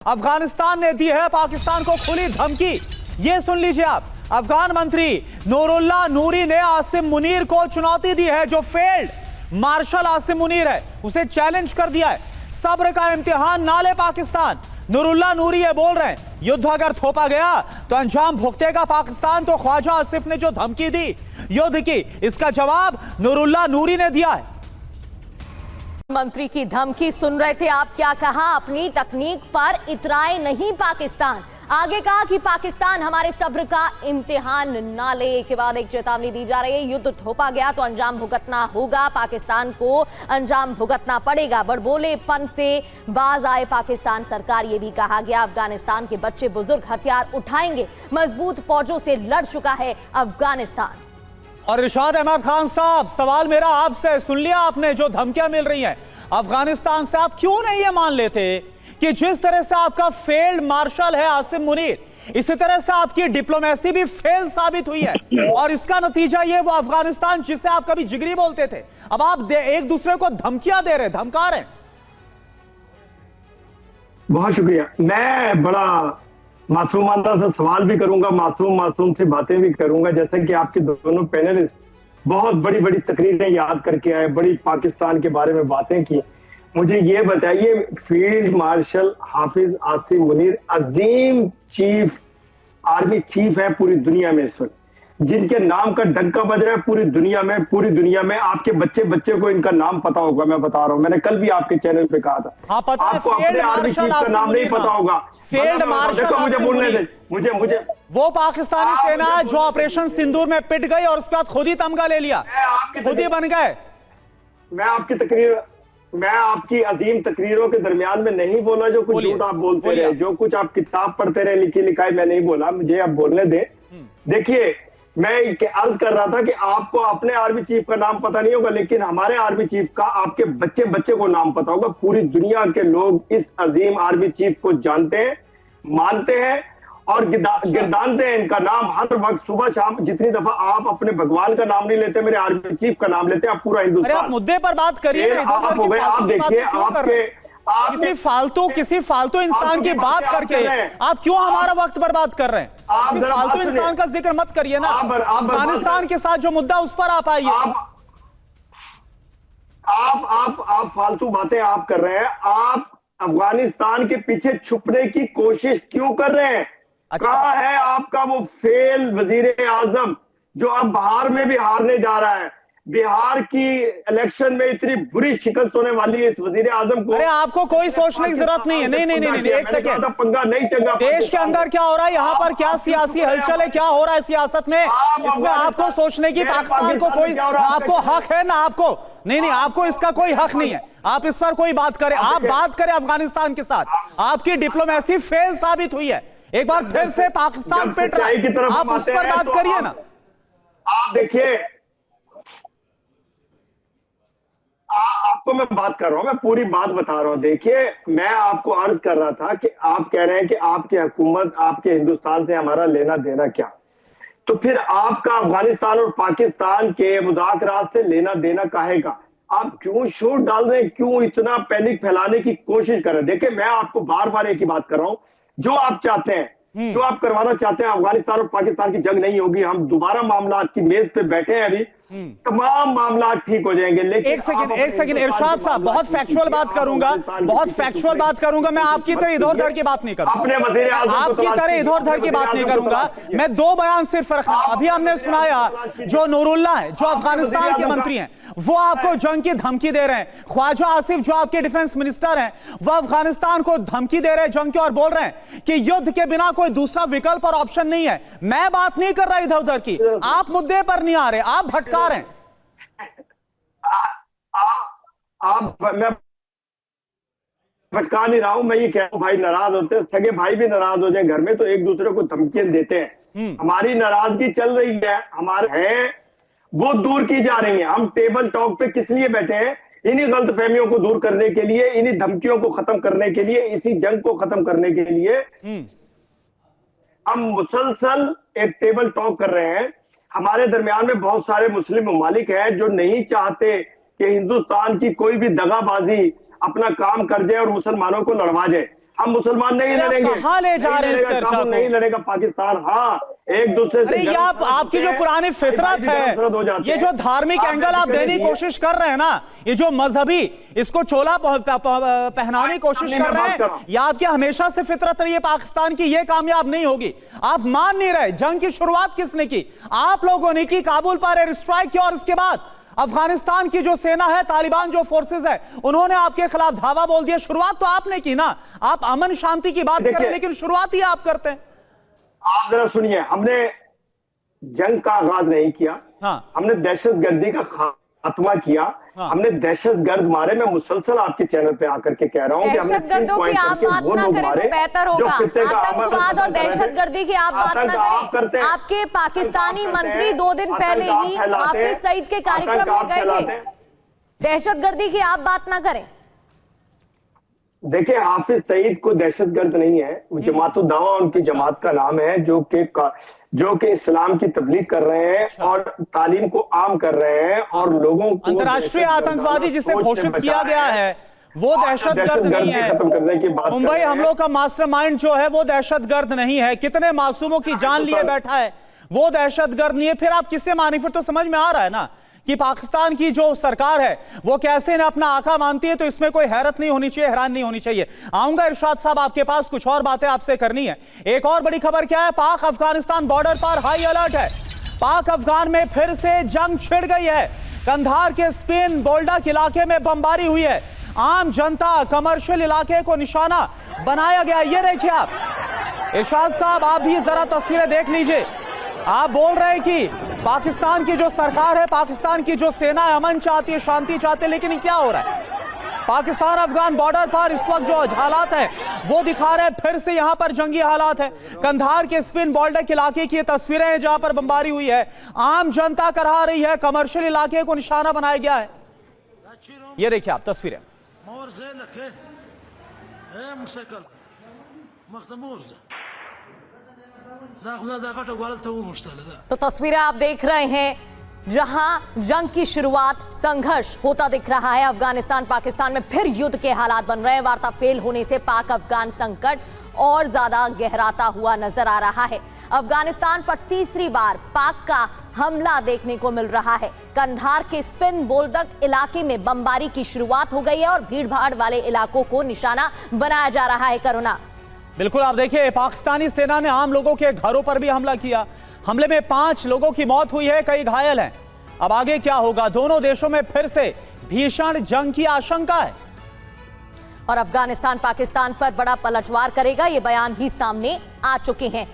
अफगानिस्तान ने दी है पाकिस्तान को खुली धमकी। ये सुन लीजिए आप, अफगान मंत्री नूरुल्लाह नूरी ने आसिम मुनीर को चुनौती दी है। जो फेल्ड मार्शल आसिम मुनीर है उसे चैलेंज कर दिया है। सब्र का इम्तिहान ना ले पाकिस्तान। नूरुल्लाह नूरी ये बोल रहे हैं, युद्ध अगर थोपा गया तो अंजाम भुगतेगा पाकिस्तान। तो ख्वाजा आसिफ ने जो धमकी दी युद्ध की, इसका जवाब नूरुल्लाह नूरी ने दिया है। मंत्री की धमकी सुन रहे थे आप, क्या कहा? अपनी तकनीक पर इतराए नहीं पाकिस्तान। आगे कहा कि पाकिस्तान हमारे सब्र का इम्तिहान ना ले। के बाद एक चेतावनी दी जा रही है, युद्ध थोपा गया तो अंजाम भुगतना होगा, पाकिस्तान को अंजाम भुगतना पड़ेगा। बड़बोलेपन से बाज आए पाकिस्तान सरकार। ये भी कहा गया अफगानिस्तान के बच्चे बुजुर्ग हथियार उठाएंगे, मजबूत फौजों से लड़ चुका है अफगानिस्तान। और इरशाद अहमद खान साहब, सवाल मेरा आपसे, सुन लिया आपने जो धमकियां मिल रही हैं अफगानिस्तान से, आप क्यों नहीं ये मान लेते कि जिस तरह से आपका फेल्ड मार्शल है आसिम मुनीर, इसी तरह से आपकी डिप्लोमेसी भी फेल साबित हुई है और इसका नतीजा ये वो अफगानिस्तान जिसे आप कभी जिगरी बोलते थे, अब आप एक दूसरे को धमकियां दे रहे, धमका रहे। बहुत शुक्रिया। मैं बड़ा मासूमाना सा सवाल भी करूंगा, मासूम से बातें भी करूंगा। जैसे कि आपके दोनों पैनलिस्ट बहुत बड़ी बड़ी तकरीरें याद करके आए, बड़ी पाकिस्तान के बारे में बातें की। मुझे ये बताइए, फील्ड मार्शल हाफिज आसिम मुनीर अजीम चीफ आर्मी चीफ है पूरी दुनिया में इस वक्त, जिनके नाम का डंका बज रहा है पूरी दुनिया में। आपके बच्चे को इनका नाम पता होगा, मैं बता रहा हूं। मैंने कल भी आपके चैनल पे कहा था। हाँ, पता आपको अपने आर्मी चीफ का नाम नहीं पता होगा। फील्ड मार्शल मुझे बोलने दे, मुझे वो पाकिस्तानी सेना जो ऑपरेशन सिंदूर में पिट गई और उसके बाद खुद ही तमगा ले लिया, खुद ही बन गए। मैं आपकी अजीम तकरीरों के दरमियान में नहीं बोला जो कुछ झूठ आप बोलते रहे, जो कुछ आप किताब पढ़ते रहे, लिखी लिखाई मैं नहीं बोला, मुझे अब बोलने दे। देखिए, मैं अर्ज कर रहा था कि आपको अपने आर्मी चीफ का नाम पता नहीं होगा, लेकिन हमारे आर्मी चीफ का आपके बच्चे को नाम पता होगा। पूरी दुनिया के लोग इस अजीम आर्मी चीफ को जानते हैं, मानते हैं और गिरदानते हैं इनका नाम हर वक्त, सुबह शाम। जितनी दफा आप अपने भगवान का नाम नहीं लेते, मेरे आर्मी चीफ का नाम लेते हैं, आप पूरा हिंदुस्तान। आप मुद्दे पर बात करिए, आप देखिए, किसी फालतू इंसान की बात करके आप क्यों हमारा वक्त बर्बाद कर रहे हैं? फालतू इंसान का जिक्र मत करिए ना। अफगानिस्तान के साथ जो मुद्दा उस पर आप आइए। आप फालतू बातें आप कर रहे हैं। आप अफगानिस्तान के पीछे छुपने की कोशिश क्यों कर रहे हैं? कहाँ है आपका वो फेल वजीर आजम जो अब बिहार में भी हारने जा रहा है? बिहार की इलेक्शन में इतनी बुरी शिकस्त होने वाली है इस वजीर आजम को। अरे आपको कोई सोचने की जरूरत नहीं है। नहीं, एक सेकंड, पंगा नहीं चंगा। देश के अंदर क्या हो रहा है, यहाँ पर क्या सियासी हलचल है, क्या हो रहा है सियासत में, इसमें आपको सोचने की पाकिस्तान को कोई आपको हक है ना? आपको नहीं, आपको इसका कोई हक नहीं है। आप इस पर कोई बात करें, आप बात करें अफगानिस्तान के साथ। आपकी डिप्लोमेसी फेल साबित हुई है, एक बार फिर से पाकिस्तान पिट रहा है, आप उस पर बात करिए ना। आप देखिए, आपको मैं बात कर रहा हूं, मैं पूरी बात बता रहा हूं। देखिए, मैं आपको अर्ज कर रहा था कि आप कह रहे हैं कि आपकी हुकूमत, आपके हिंदुस्तान से हमारा लेना देना क्या, तो फिर आपका अफगानिस्तान और पाकिस्तान के मुज़ाकरात से लेना देना काहे का? आप क्यों शोर डाल रहे हैं, क्यों इतना पैनिक फैलाने की कोशिश कर रहे हैं? देखिए, मैं आपको बार बार एक ही बात कर रहा हूं, जो आप चाहते हैं, जो आप करवाना चाहते हैं, अफगानिस्तान और पाकिस्तान की जंग नहीं होगी। हम दोबारा मामला की मेज पे बैठे हैं, अभी तमाम मामला ठीक हो जाएंगे। लेकिन एक सेकंड इरशाद साहब, बहुत फैक्चुअल बात करूंगा, मैं आपकी तरह इधर उधर की बात नहीं करूंगा, अपने वज़ीर आज़म आपकी तरह इधर उधर की बात नहीं करूंगा। मैं दो बयान सिर्फ रखना। अभी हमने सुनाया जो नूरुल्लाह है, जो अफगानिस्तान के मंत्री हैं, वो आपको जंग की धमकी दे रहे हैं। ख्वाजा आसिफ जो आपके डिफेंस मिनिस्टर हैं, वो अफगानिस्तान को धमकी दे रहे हैं जंग की, और बोल रहे हैं कि युद्ध के बिना कोई दूसरा विकल्प और ऑप्शन नहीं है। मैं बात नहीं कर रहा इधर उधर की, आप मुद्दे पर नहीं आ रहे, आप भटका रहे हैं। मैं भटका नहीं रहा हूं, मैं ये कह रहा हूं, भाई नाराज होते हैं, सगे भाई भी नाराज हो जाए घर में तो एक दूसरे को धमकियां देते हैं। हमारी नाराजगी चल रही है, हमारे हैं वो दूर की जा रही है। हम टेबल टॉक पे किस लिए बैठे हैं? इन्हीं गलतफहमियों को दूर करने के लिए, इन्हीं धमकियों को खत्म करने के लिए, इसी जंग को खत्म करने के लिए हम मुसलसल एक टेबल टॉक कर रहे हैं। हमारे दरमियान में बहुत सारे मुस्लिम ममालिक हैं जो नहीं चाहते कि हिंदुस्तान की कोई भी दगाबाजी अपना काम कर जाए और मुसलमानों को लड़वा जाए। हम मुसलमान नहीं अरे आप लड़ेंगे। कहाँ ले जा रहे हैं इस नहीं लड़ेगा, चर्चा काबुल को? नहीं लड़ेगा पाकिस्तान। हाँ, एक दूसरे से अरे ये आपकी जो पुरानी फितरत है, ये जो धार्मिक एंगल आप देने की कोशिश कर रहे हैं ना, ये जो मजहबी इसको चोला पहनाने की कोशिश कर रहे हैं, ये आपकी हमेशा से फितरत रही है पाकिस्तान की, ये कामयाब नहीं होगी। आप मान नहीं रहे। जंग की शुरुआत किसने की? आप लोगों ने की। काबुल पर एयर स्ट्राइक किया और इसके बाद अफगानिस्तान की जो सेना है, तालिबान जो फोर्सेस है, उन्होंने आपके खिलाफ धावा बोल दिया। शुरुआत तो आपने की ना। आप अमन शांति की बात करें लेकिन शुरुआत ही आप करते हैं। आप जरा सुनिए, हमने जंग का आगाज नहीं किया। हाँ। हमने दहशतगर्दी का खात्मा किया। हाँ। हमने दहशतगर्द मारे। मैं मुसलसल आपके चैनल पे आकर के कह रहा हूं कि हमने दहशतगर्दों की आप बात ना करें तो बेहतर होगा। आतंकवाद और दहशतगर्दी की आप बात ना करें। आपके पाकिस्तानी मंत्री 2 दिन पहले ही हाफिज सईद के कार्यक्रम में गए थे। दहशतगर्दी की आप बात ना करें। देखिए, हाफिज सईद को दहशतगर्द नहीं है, जमातुल दावा उनकी जमात का नाम है, जो कि इस्लाम की तबलीग कर रहे हैं और तालीम को आम कर रहे हैं और लोगों को अंतर्राष्ट्रीय आतंकवादी जिसे घोषित किया गया है वो दहशतगर्द नहीं है। खत्म करने की बात मुंबई हमलों का मास्टरमाइंड जो है वो दहशतगर्द नहीं है। कितने मासूमों की जान लिए बैठा है, वो दहशतगर्द नहीं है। फिर आप किससे मानी? फिर तो समझ में आ रहा है ना कि पाकिस्तान की जो सरकार है वो कैसे इन्हें अपना आका मानती है। तो इसमें कोई हैरत नहीं होनी चाहिए, हैरान नहीं होनी चाहिए। आऊंगा इरशाद साहब आपके पास, कुछ और बातें आपसे करनी है। एक और बड़ी खबर क्या है? पाक अफगानिस्तान बॉर्डर पर हाई अलर्ट है। पाक अफगान में फिर से जंग छिड़ गई है। कंधार के स्पिन बोल्डक इलाके में बमबारी हुई है। आम जनता, कमर्शियल इलाके को निशाना बनाया गया। ये देखिए आप इरशाद साहब, आप भी जरा तस्वीरें देख लीजिए। आप बोल रहे हैं कि पाकिस्तान की जो सरकार है, पाकिस्तान की जो सेना है, अमन चाहती है, शांति चाहती है, लेकिन क्या हो रहा है? पाकिस्तान अफगान बॉर्डर पर इस वक्त जो हालात है वो दिखा रहे हैं फिर से यहां पर जंगी हालात है। कंधार के स्पिन बोल्डक इलाके की तस्वीरें हैं जहां पर बमबारी हुई है। आम जनता करहा रही है, कमर्शियल इलाके को निशाना बनाया गया है। ये देखिए आप तस्वीरें। तो तस्वीरें आप देख रहे हैं जहां जंग की शुरुआत, संघर्ष होता दिख रहा है। अफगानिस्तान पाकिस्तान में फिर युद्ध के हालात बन रहे हैं। वार्ता फेल होने से पाक अफगान संकट और ज्यादा गहराता हुआ नजर आ रहा है। अफगानिस्तान पर तीसरी बार पाक का हमला देखने को मिल रहा है। कंधार के स्पिन बोल्डक इलाके में बमबारी की शुरुआत हो गई है और भीड़ भाड़ वाले इलाकों को निशाना बनाया जा रहा है। करुणा, बिल्कुल आप देखिए, पाकिस्तानी सेना ने आम लोगों के घरों पर भी हमला किया। हमले में 5 लोगों की मौत हुई है, कई घायल हैं। अब आगे क्या होगा? दोनों देशों में फिर से भीषण जंग की आशंका है और अफगानिस्तान पाकिस्तान पर बड़ा पलटवार करेगा, ये बयान भी सामने आ चुके हैं।